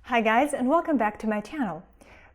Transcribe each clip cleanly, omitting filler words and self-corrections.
Hi guys, and welcome back to my channel.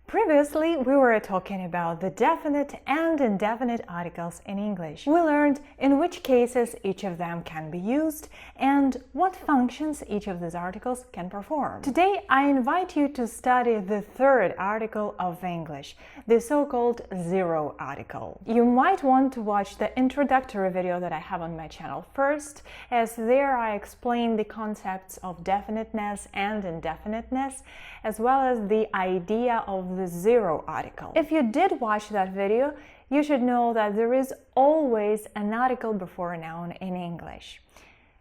Previously, we were talking about the definite and indefinite articles in English. We learned in which cases each of them can be used and what functions each of these articles can perform. Today, I invite you to study the third article of English, the so-called zero article. You might want to watch the introductory video that I have on my channel first, as there I explain the concepts of definiteness and indefiniteness, as well as the idea of the zero article. If you did watch that video, you should know that there is always an article before a noun in English.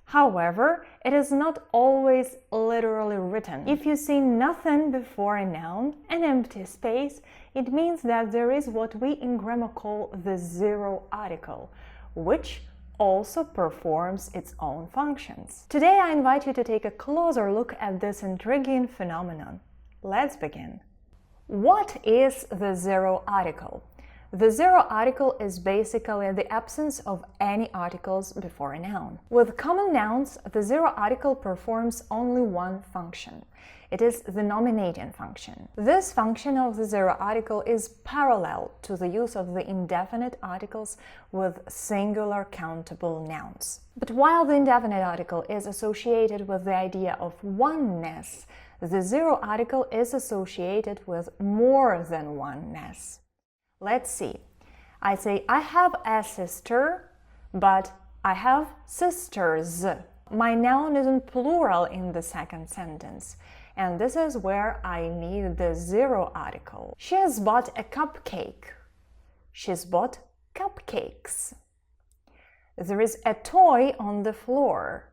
However, it is not always literally written. If you see nothing before a noun, an empty space, it means that there is what we in grammar call the zero article, which also performs its own functions. Today I invite you to take a closer look at this intriguing phenomenon. Let's begin. What is the zero article? The zero article is basically the absence of any articles before a noun. With common nouns, the zero article performs only one function. It is the nominating function. This function of the zero article is parallel to the use of the indefinite articles with singular countable nouns. But while the indefinite article is associated with the idea of oneness, the zero article is associated with more than oneness. Let's see. I say, I have a sister, but I have sisters. My noun is in plural in the second sentence, and this is where I need the zero article. She has bought a cupcake. She's bought cupcakes. There is a toy on the floor.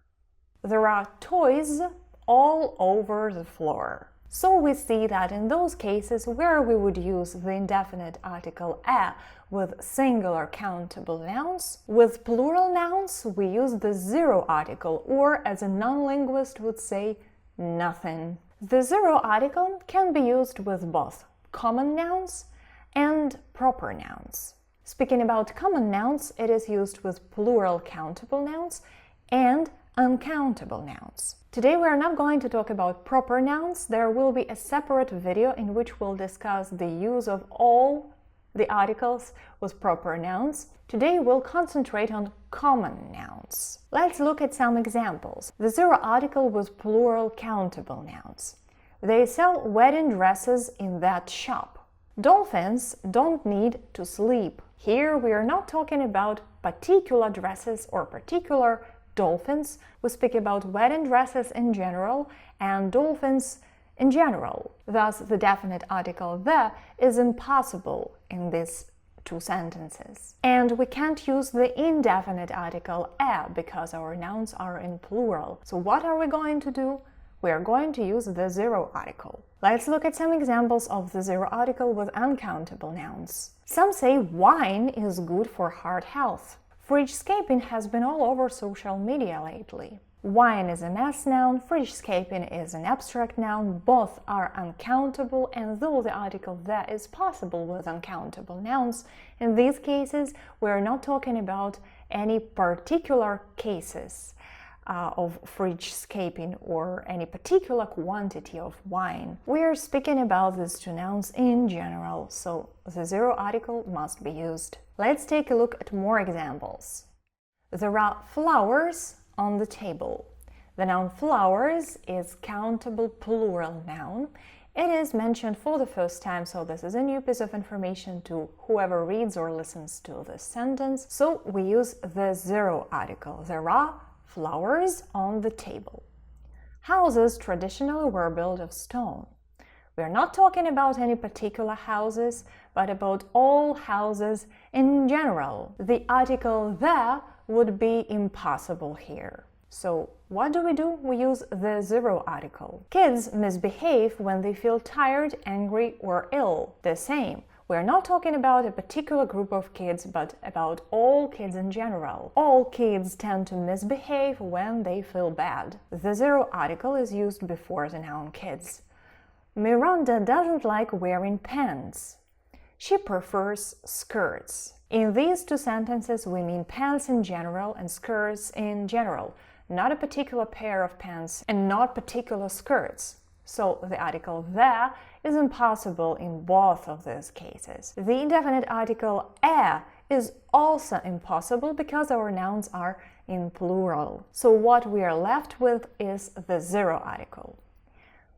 There are toys all over the floor. So we see that in those cases where we would use the indefinite article a with singular countable nouns, with plural nouns we use the zero article, or as a non-linguist would say, nothing. The zero article can be used with both common nouns and proper nouns. Speaking about common nouns, it is used with plural countable nouns and uncountable nouns. Today we are not going to talk about proper nouns. There will be a separate video in which we'll discuss the use of all the articles with proper nouns. Today we'll concentrate on common nouns. Let's look at some examples. The zero article with plural countable nouns. They sell wedding dresses in that shop. Dolphins don't need to sleep. Here we are not talking about particular dresses or particular dolphins. We speak about wedding dresses in general and dolphins in general. Thus, the definite article the is impossible in these two sentences. And we can't use the indefinite article a because our nouns are in plural. So what are we going to do? We are going to use the zero article. Let's look at some examples of the zero article with uncountable nouns. Some say wine is good for heart health. Fridgescaping has been all over social media lately. Wine is a mass noun, fridgescaping is an abstract noun, both are uncountable, and though the article the is possible with uncountable nouns, in these cases we are not talking about any particular cases of fridgescaping or any particular quantity of wine. We are speaking about these two nouns in general, so the zero article must be used. Let's take a look at more examples. There are flowers on the table. The noun flowers is countable plural noun. It is mentioned for the first time, so this is a new piece of information to whoever reads or listens to this sentence. So we use the zero article. There are flowers on the table. Houses traditionally were built of stone. We are not talking about any particular houses, but about all houses in general. The article the would be impossible here. So what do? We use the zero article. Kids misbehave when they feel tired, angry, or ill. The same. We are not talking about a particular group of kids, but about all kids in general. All kids tend to misbehave when they feel bad. The zero article is used before the noun kids. Miranda doesn't like wearing pants. She prefers skirts. In these two sentences, we mean pants in general and skirts in general, not a particular pair of pants and not particular skirts. So the article the is impossible in both of these cases. The indefinite article a is also impossible because our nouns are in plural. So what we are left with is the zero article.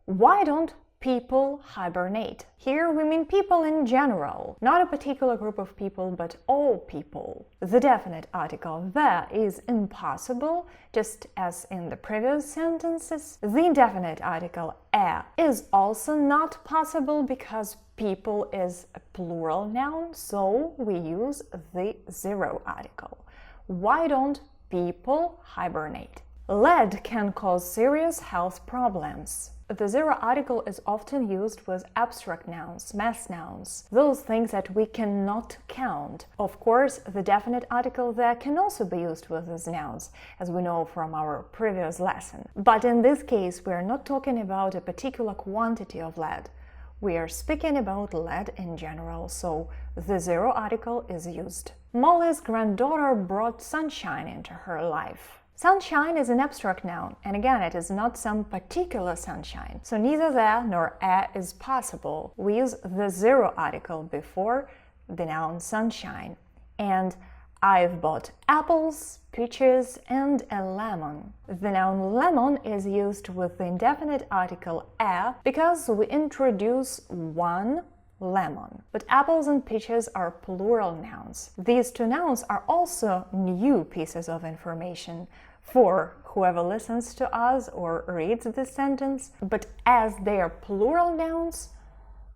Why don't people hibernate? Here we mean people in general, not a particular group of people, but all people. The definite article the is impossible, just as in the previous sentences. The indefinite article a is also not possible because people is a plural noun, so we use the zero article. Why don't people hibernate? Lead can cause serious health problems. The zero article is often used with abstract nouns, mass nouns, those things that we cannot count. Of course, the definite article there can also be used with these nouns, as we know from our previous lesson. But in this case, we are not talking about a particular quantity of lead. We are speaking about lead in general, so the zero article is used. Molly's granddaughter brought sunshine into her life. Sunshine is an abstract noun, and again, it is not some particular sunshine. So neither the nor a is possible. We use the zero article before the noun sunshine. And I've bought apples, peaches, and a lemon. The noun lemon is used with the indefinite article a because we introduce one lemon. But apples and peaches are plural nouns. These two nouns are also new pieces of information for whoever listens to us or reads this sentence, but as they are plural nouns,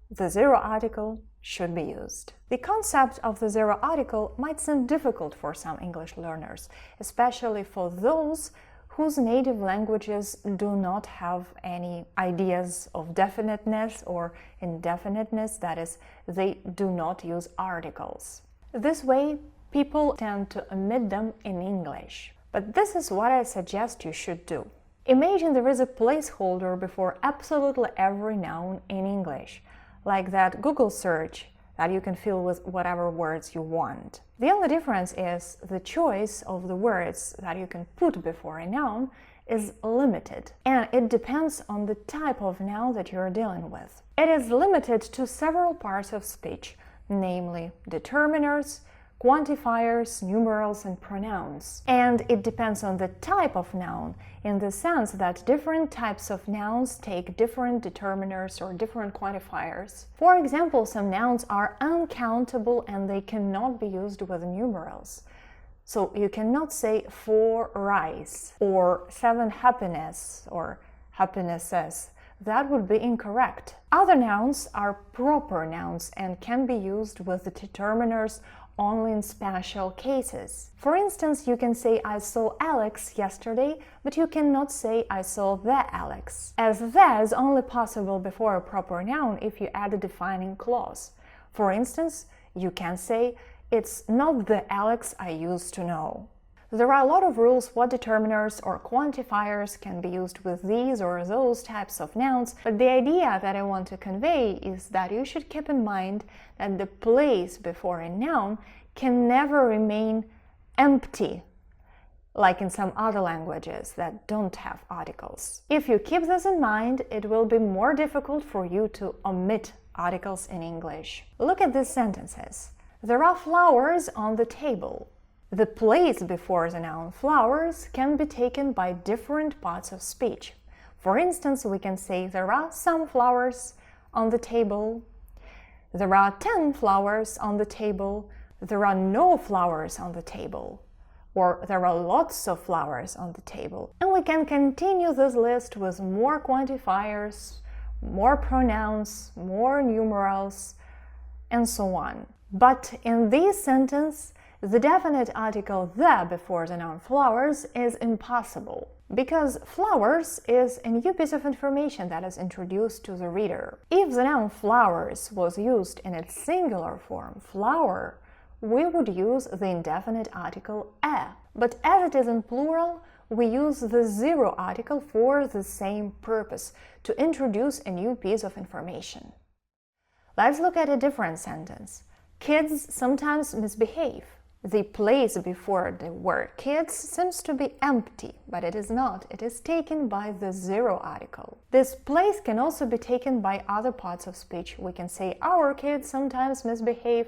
the zero article should be used. The concept of the zero article might seem difficult for some English learners, especially for those whose native languages do not have any ideas of definiteness or indefiniteness, that is, they do not use articles. This way, people tend to omit them in English. But this is what I suggest you should do. Imagine there is a placeholder before absolutely every noun in English, like that Google search that you can fill with whatever words you want. The only difference is the choice of the words that you can put before a noun is limited, and it depends on the type of noun that you're dealing with. It is limited to several parts of speech, namely determiners, quantifiers, numerals, and pronouns. And it depends on the type of noun, in the sense that different types of nouns take different determiners or different quantifiers. For example, some nouns are uncountable and they cannot be used with numerals. So you cannot say 4 rice or 7 happiness or happinesses. That would be incorrect. Other nouns are proper nouns and can be used with the determiners only in special cases. For instance, you can say I saw Alex yesterday, but you cannot say I saw the Alex, as the is only possible before a proper noun if you add a defining clause. For instance, you can say it's not the Alex I used to know. There are a lot of rules what determiners or quantifiers can be used with these or those types of nouns, but the idea that I want to convey is that you should keep in mind that the place before a noun can never remain empty, like in some other languages that don't have articles. If you keep this in mind, it will be more difficult for you to omit articles in English. Look at these sentences. There are flowers on the table. The place before the noun flowers can be taken by different parts of speech. For instance, we can say there are some flowers on the table, there are 10 flowers on the table, there are no flowers on the table, or there are lots of flowers on the table. And we can continue this list with more quantifiers, more pronouns, more numerals, and so on. But in this sentence, the definite article the before the noun flowers is impossible, because flowers is a new piece of information that is introduced to the reader. If the noun flowers was used in its singular form, flower, we would use the indefinite article a. But as it is in plural, we use the zero article for the same purpose, to introduce a new piece of information. Let's look at a different sentence. Kids sometimes misbehave. The place before the word kids seems to be empty, but it is not. It is taken by the zero article. This place can also be taken by other parts of speech. We can say our kids sometimes misbehave,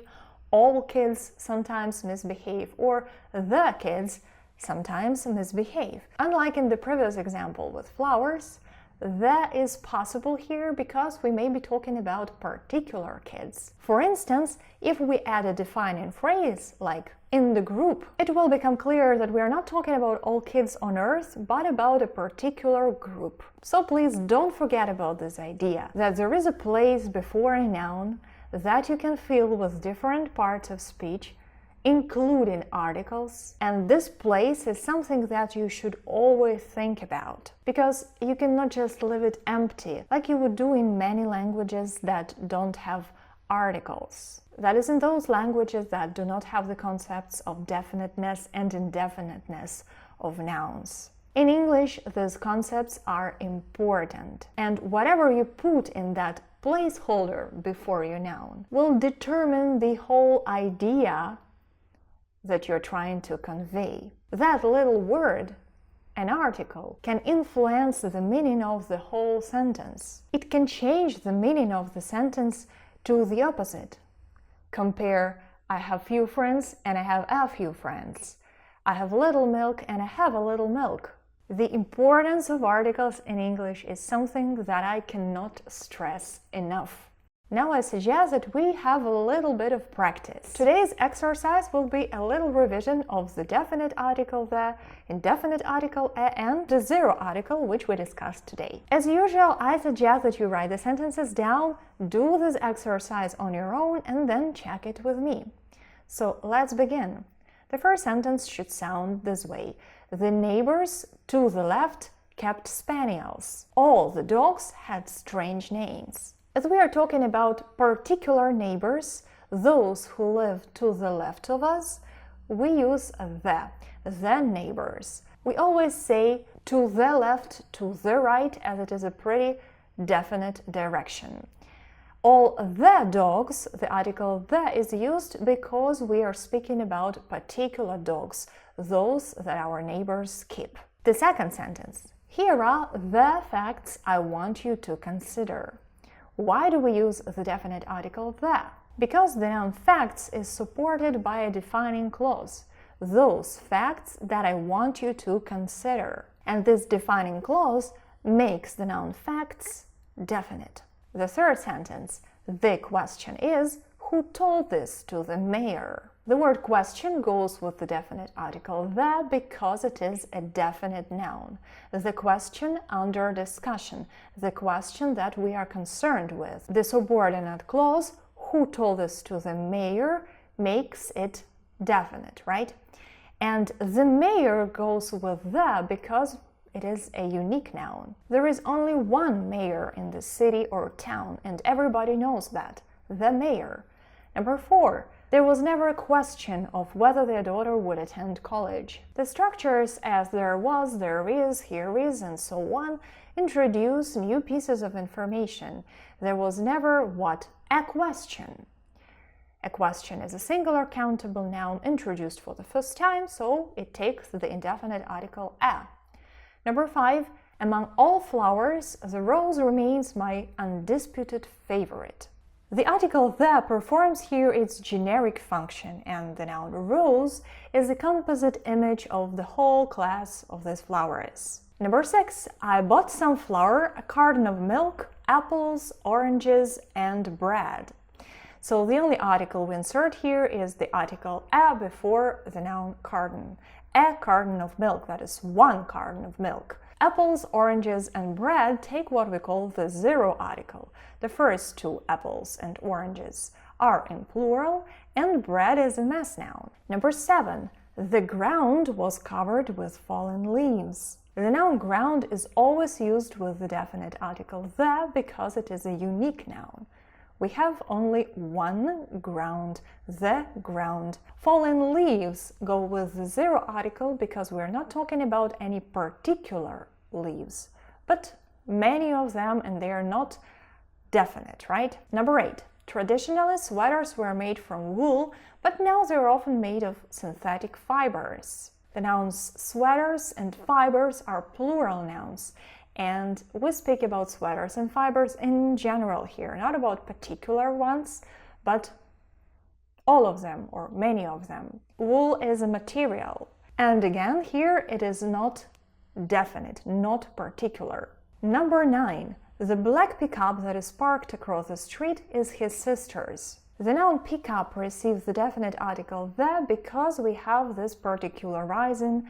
all kids sometimes misbehave, or the kids sometimes misbehave. Unlike in the previous example with flowers, that is possible here because we may be talking about particular kids. For instance, if we add a defining phrase like in the group, it will become clear that we are not talking about all kids on earth, but about a particular group. So please don't forget about this idea, that there is a place before a noun that you can fill with different parts of speech, including articles, and this place is something that you should always think about, because you cannot just leave it empty like you would do in many languages that don't have articles. That is, in those languages that do not have the concepts of definiteness and indefiniteness of nouns. In English, these concepts are important, and whatever you put in that placeholder before your noun will determine the whole idea that you're trying to convey. That little word, an article, can influence the meaning of the whole sentence. It can change the meaning of the sentence to the opposite. Compare, I have few friends and I have a few friends. I have little milk and I have a little milk. The importance of articles in English is something that I cannot stress enough. Now I suggest that we have a little bit of practice. Today's exercise will be a little revision of the definite article the, indefinite article a, and the zero article which we discussed today. As usual, I suggest that you write the sentences down, do this exercise on your own, and then check it with me. So let's begin. The first sentence should sound this way. The neighbors to the left kept spaniels. All the dogs had strange names. As we are talking about particular neighbors, those who live to the left of us, we use the neighbors. We always say to the left, to the right, as it is a pretty definite direction. All the dogs, the article the is used because we are speaking about particular dogs, those that our neighbors keep. The second sentence. Here are the facts I want you to consider. Why do we use the definite article the? Because the noun facts is supported by a defining clause. Those facts that I want you to consider. And this defining clause makes the noun facts definite. The third sentence. The question is, who told this to the mayor? The word question goes with the definite article the because it is a definite noun. The question under discussion, the question that we are concerned with. The subordinate clause, who told this to the mayor, makes it definite, right? And the mayor goes with the because it is a unique noun. There is only one mayor in the city or town, and everybody knows that, the mayor. Number 4. There was never a question of whether their daughter would attend college. The structures as there was, there is, here is, and so on introduce new pieces of information. There was never what? A question. A question is a singular countable noun introduced for the first time, so it takes the indefinite article a. Number 5. Among all flowers, the rose remains my undisputed favorite. The article the performs here its generic function, and the noun rose is a composite image of the whole class of these flowers. Number 6. I bought some flour, a carton of milk, apples, oranges, and bread. So the only article we insert here is the article a before the noun carton. A carton of milk, that is one carton of milk. Apples, oranges, and bread take what we call the zero article. The first two, apples and oranges, are in plural, and bread is a mass noun. Number 7. The ground was covered with fallen leaves. The noun ground is always used with the definite article the because it is a unique noun. We have only one ground, the ground. Fallen leaves go with the zero article because we're not talking about any particular leaves, but many of them, and they are not definite, right? Number 8. Traditionally, sweaters were made from wool, but now they're often made of synthetic fibers. The nouns sweaters and fibers are plural nouns, and we speak about sweaters and fibers in general here, not about particular ones, but all of them or many of them. Wool is a material, and again here it is not definite, not particular. Number 9. The black pickup that is parked across the street is his sister's. The noun pickup receives the definite article the because we have this particularizing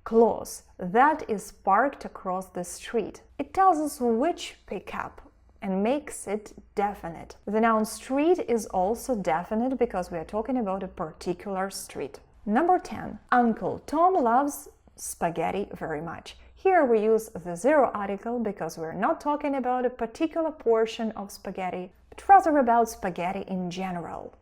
clause that is parked across the street. It tells us which pickup and makes it definite. The noun street is also definite because we are talking about a particular street. Number 10. Uncle Tom loves spaghetti very much. Here we use the zero article because we're not talking about a particular portion of spaghetti, but rather about spaghetti in general.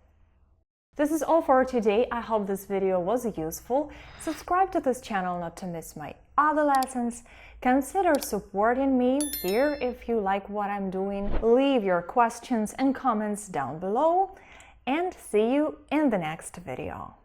This is all for today. I hope this video was useful. Subscribe to this channel not to miss my other lessons. Consider supporting me here if you like what I'm doing. Leave your questions and comments down below, and see you in the next video.